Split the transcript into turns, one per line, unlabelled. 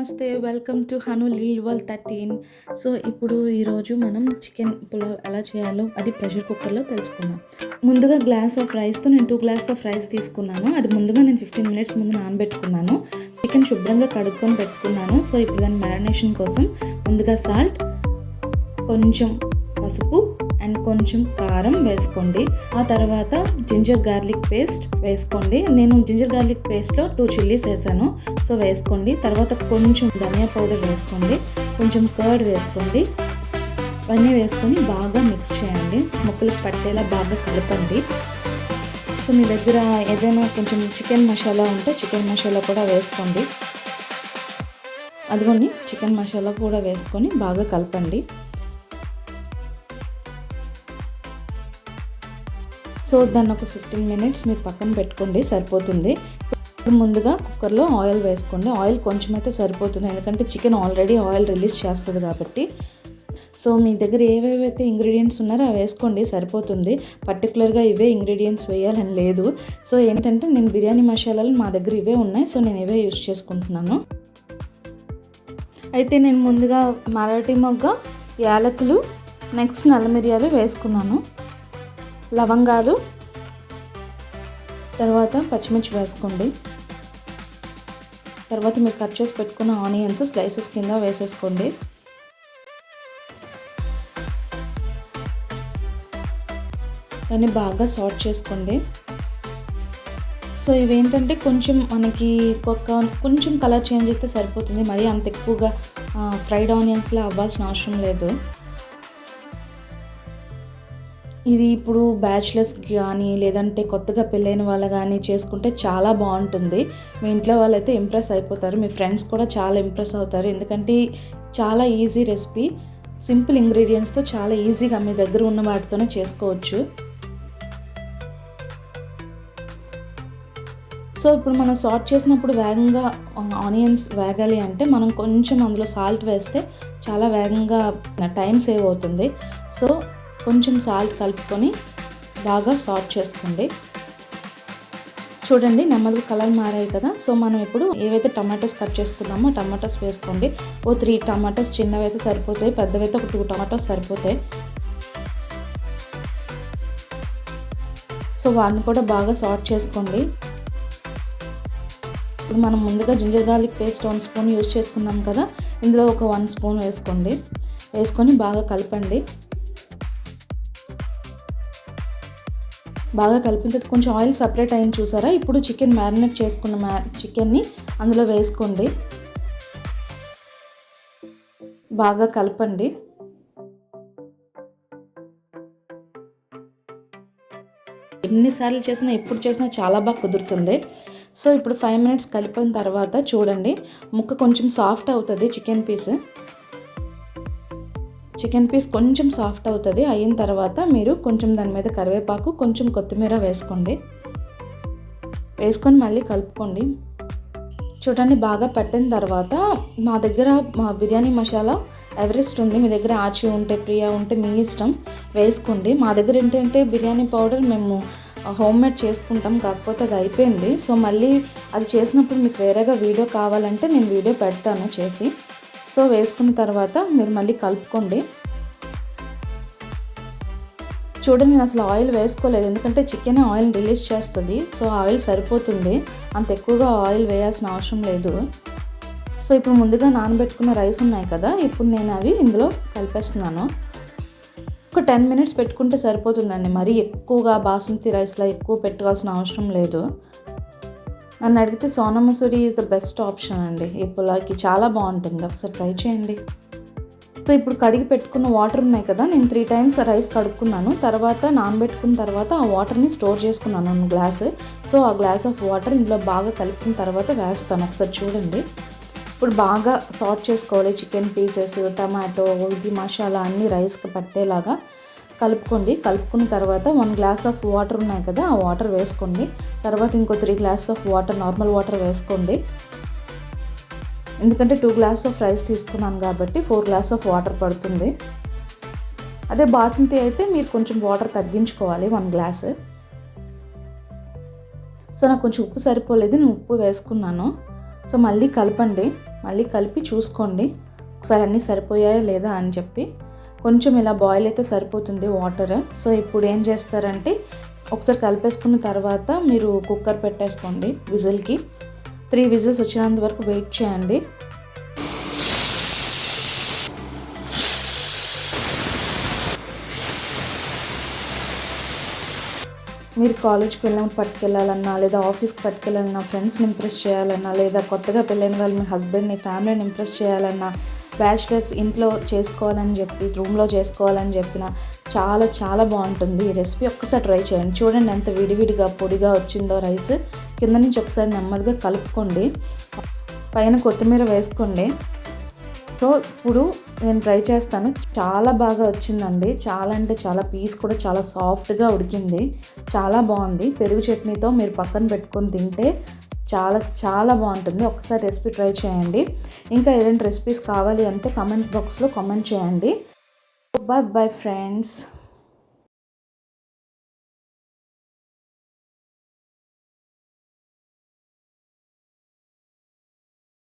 నమస్తే, welcome to Hanu లీల్ వల్ 13. So ఇప్పుడు ఈరోజు మనం చికెన్ పులావ్ ఎలా చేయాలో అది ప్రెషర్ కుక్కర్లో తెలుసుకుందాం. ముందుగా గ్లాస్ ఆఫ్ రైస్తో నేను 2 గ్లాస్ ఆఫ్ రైస్ తీసుకున్నాను. అది ముందుగా నేను 15 మినిట్స్ ముందు నానబెట్టుకున్నాను. చికెన్ శుభ్రంగా కడుక్కొని పెట్టుకున్నాను. సో ఇప్పుడు దాని మ్యారినేషన్ కోసం ముందుగా సాల్ట్, కొంచెం పసుపు అండ్ కొంచెం కారం వేసుకోండి. ఆ తర్వాత జింజర్ గార్లిక్ పేస్ట్ వేసుకోండి. నేను జింజర్ గార్లిక్ పేస్ట్లో 2 చిల్లీస్ వేసాను. సో వేసుకోండి. తర్వాత కొంచెం ధనియా పౌడర్ వేసుకోండి, కొంచెం కర్డ్ వేసుకోండి. ఇవన్నీ వేసుకొని బాగా మిక్స్ చేయండి. ముక్కలకు పట్టేలా బాగా కలపండి. సో మీ దగ్గర ఏదైనా కొంచెం చికెన్ మసాలా ఉంటే చికెన్ మసాలా కూడా వేసుకోండి. అదిగోండి, చికెన్ మసాలా కూడా వేసుకొని బాగా కలపండి. సో దాన్ని ఒక 15 మినిట్స్ మీరు పక్కన పెట్టుకోండి, సరిపోతుంది. ముందుగా కుక్కర్లో ఆయిల్ వేసుకోండి. ఆయిల్ కొంచెం అయితే సరిపోతుంది, ఎందుకంటే చికెన్ ఆల్రెడీ ఆయిల్ రిలీజ్ చేస్తుంది కాబట్టి. సో మీ దగ్గర ఏవేవైతే ఇంగ్రీడియంట్స్ ఉన్నారో అవి వేసుకోండి, సరిపోతుంది. పర్టికులర్గా ఇవే ఇంగ్రీడియంట్స్ వేయాలని లేదు. సో ఏంటంటే నేను బిర్యానీ మసాలాలు మా దగ్గర ఇవే ఉన్నాయి, సో నేను ఇవే యూస్ చేసుకుంటున్నాను. అయితే నేను ముందుగా మరాఠీ మొగ్గ, యాలకులు, నెక్స్ట్ నల్ల మిరియాలు వేసుకున్నాను, లవంగాలు, తర్వాత పచ్చిమిర్చి వేసుకోండి. తర్వాత మీరు కట్ చేసి పెట్టుకున్న ఆనియన్స్ స్లైసెస్ కింద వేసేసుకోండి. దాన్ని బాగా సాట్ చేసుకోండి. సో ఇవేంటంటే కొంచెం మనకి కొంచెం కలర్ చేంజ్ అయితే సరిపోతుంది, మరీ అంత ఎక్కువగా ఫ్రైడ్ ఆనియన్స్లా అవ్వాల్సిన అవసరం లేదు. ఇది ఇప్పుడు బ్యాచిలర్స్ కానీ లేదంటే కొత్తగా పెళ్ళైన వాళ్ళు కానీ చేసుకుంటే చాలా బాగుంటుంది. మీ ఇంట్లో వాళ్ళైతే ఇంప్రెస్ అయిపోతారు, మీ ఫ్రెండ్స్ కూడా చాలా ఇంప్రెస్ అవుతారు. ఎందుకంటే చాలా ఈజీ రెసిపీ, సింపుల్ ఇంగ్రీడియంట్స్తో చాలా ఈజీగా మీ దగ్గర ఉన్న వాటితోనే చేసుకోవచ్చు. సో ఇప్పుడు మనం సాట్ చేసినప్పుడు వేగంగా ఆనియన్స్ వేగాలి అంటే మనం కొంచెం అందులో సాల్ట్ వేస్తే చాలా వేగంగా టైం సేవ్ అవుతుంది. సో కొంచెం సాల్ట్ కలుపుకొని బాగా సాట్ చేసుకోండి. చూడండి, నెమ్మదిగా కలర్ మారాయి కదా. సో మనం ఇప్పుడు ఏవైతే టమాటోస్ కట్ చేసుకున్నామో టమాటోస్ వేసుకోండి. 3 టమాటోస్ చిన్నవైతే సరిపోతాయి, పెద్దవైతే ఒక 2 టమాటోస్ సరిపోతాయి. సో వాటిని కూడా బాగా సాట్ చేసుకోండి. ఇప్పుడు మనం ముందుగా ginger garlic paste 1 spoon use చేసుకున్నాం కదా, ఇందులో ఒక 1 స్పూన్ వేసుకోండి. వేసుకొని బాగా కలపండి. బాగా కలిపిన తర్వాత కొంచెం ఆయిల్ సపరేట్ అయింది చూసారా. ఇప్పుడు చికెన్ మ్యారినేట్ చేసుకున్న చికెన్ని అందులో వేసుకోండి, బాగా కలపండి. ఎన్నిసార్లు చేసినా ఎప్పుడు చేసినా చాలా బాగా కుదురుతుంది. సో ఇప్పుడు 5 మినిట్స్ కలిపిన తర్వాత చూడండి, ముక్క కొంచెం సాఫ్ట్ అవుతుంది. చికెన్ పీస్ కొంచెం సాఫ్ట్ అవుతుంది. అయిన తర్వాత మీరు కొంచెం దాని మీద కరివేపాకు, కొంచెం కొత్తిమీర వేసుకోండి. వేసుకొని మళ్ళీ కలుపుకోండి. చూడండి, బాగా పట్టిన తర్వాత మా దగ్గర బిర్యానీ మసాలా ఎవరెస్ట్ ఉంది. మీ దగ్గర ఆచి ఉంటే, ప్రియా ఉంటే మీ ఇష్టం, వేసుకోండి. మా దగ్గర ఏంటంటే బిర్యానీ పౌడర్ మేము హోమ్మేడ్ చేసుకుంటాం, కాకపోతే అది అయిపోయింది. సో మళ్ళీ అది చేసినప్పుడు మీకు వేరేగా వీడియో కావాలంటే నేను వీడియో పెడతాను చేసి. సో వేసుకున్న తర్వాత మీరు మళ్ళీ కలుపుకోండి. చూడండి, నేను అసలు ఆయిల్ వేసుకోలేదు, ఎందుకంటే చికెన్ ఆయిల్ రిలీజ్ చేస్తుంది. సో ఆయిల్ సరిపోతుంది, అంత ఎక్కువగా ఆయిల్ వేయాల్సిన అవసరం లేదు. సో ఇప్పుడు ముందుగా నానబెట్టుకున్న రైస్ ఉన్నాయి కదా, ఇప్పుడు నేను అవి ఇందులో కలిపేస్తున్నాను. ఒక 10 మినిట్స్ పెట్టుకుంటే సరిపోతుందండి, మరీ ఎక్కువగా బాస్మతి రైస్లో ఎక్కువ పెట్టుకోవాల్సిన అవసరం లేదు. నన్ను అడిగితే Sona Masuri is the best option అండి. ఈ పులావ్కి చాలా బాగుంటుంది, ఒకసారి ట్రై చేయండి. సో ఇప్పుడు కడిగి పెట్టుకున్న వాటర్ ఉన్నాయి కదా, నేను 3 టైమ్స్ రైస్ కడుక్కున్నాను. తర్వాత నానబెట్టుకున్న తర్వాత ఆ వాటర్ని స్టోర్ చేసుకున్నాను 1 గ్లాసు. సో ఆ గ్లాస్ ఆఫ్ వాటర్ ఇందులో బాగా కలిపిన తర్వాత వేస్తాను, ఒకసారి చూడండి. ఇప్పుడు బాగా సాట్ చేసుకోవాలి. చికెన్ పీసెస్, టమాటో, ఇది మసాలా అన్నీ రైస్కి పట్టేలాగా కలుపుకోండి. కలుపుకున్న తర్వాత 1 గ్లాస్ ఆఫ్ వాటర్ ఉన్నాయి కదా, ఆ వాటర్ వేసుకోండి. తర్వాత ఇంకో 3 glass of water, normal water వేసుకోండి. ఎందుకంటే 2 గ్లాస్ ఆఫ్ రైస్ తీసుకున్నాను కాబట్టి 4 గ్లాస్ ఆఫ్ వాటర్ పడుతుంది. అదే బాస్మతి అయితే మీరు కొంచెం వాటర్ తగ్గించుకోవాలి, 1 గ్లాసు. సో నాకు కొంచెం ఉప్పు సరిపోలేదు, నేను ఉప్పు వేసుకున్నాను. సో మళ్ళీ కలపండి, మళ్ళీ కలిపి చూసుకోండి ఒకసారి అన్నీ సరిపోయాయా లేదా అని చెప్పి. కొంచెం ఇలా బాయిల్ అయితే సరిపోతుంది వాటర్. సో ఇప్పుడు ఏం చేస్తారంటే ఒకసారి కలిపేసుకున్న తర్వాత మీరు కుక్కర్ పెట్టేసుకోండి విజిల్కి. 3 విజిల్స్ వచ్చినంత వరకు వెయిట్ చేయండి. మీరు కాలేజ్కి వెళ్ళినప్పుడు పట్టుకెళ్ళాలన్నా, లేదా ఆఫీస్కి పట్టుకెళ్ళాలన్నా, ఫ్రెండ్స్ని ఇంప్రెస్ చేయాలన్నా, లేదా కొత్తగా పెళ్ళైన వాళ్ళు మీ హస్బెండ్ని, ఫ్యామిలీని ఇంప్రెస్ చేయాలన్నా, బ్యాచిలర్స్ ఇంట్లో చేసుకోవాలని చెప్పి, రూమ్లో చేసుకోవాలని చెప్పిన చాలా చాలా బాగుంటుంది ఈ రెసిపీ. ఒక్కసారి ట్రై చేయండి. చూడండి ఎంత విడివిడిగా పొడిగా వచ్చిందో రైస్. కింద నుంచి ఒకసారి నెమ్మదిగా కలుపుకోండి, పైన కొత్తిమీర వేసుకోండి. సో ఇప్పుడు నేను ట్రై చేస్తాను. చాలా బాగా వచ్చిందండి. చాలా అంటే చాలా, పీస్ కూడా చాలా సాఫ్ట్గా ఉడికింది. చాలా బాగుంది. పెరుగు చట్నీతో మీరు పక్కన పెట్టుకొని తింటే చాలా చాలా బాగుంటుంది. ఒకసారి రెసిపీ ట్రై చేయండి. ఇంకా ఏదైనా రెసిపీస్ కావాలి అంటే కామెంట్ బాక్స్లో కామెంట్ చేయండి. Bye bye friends.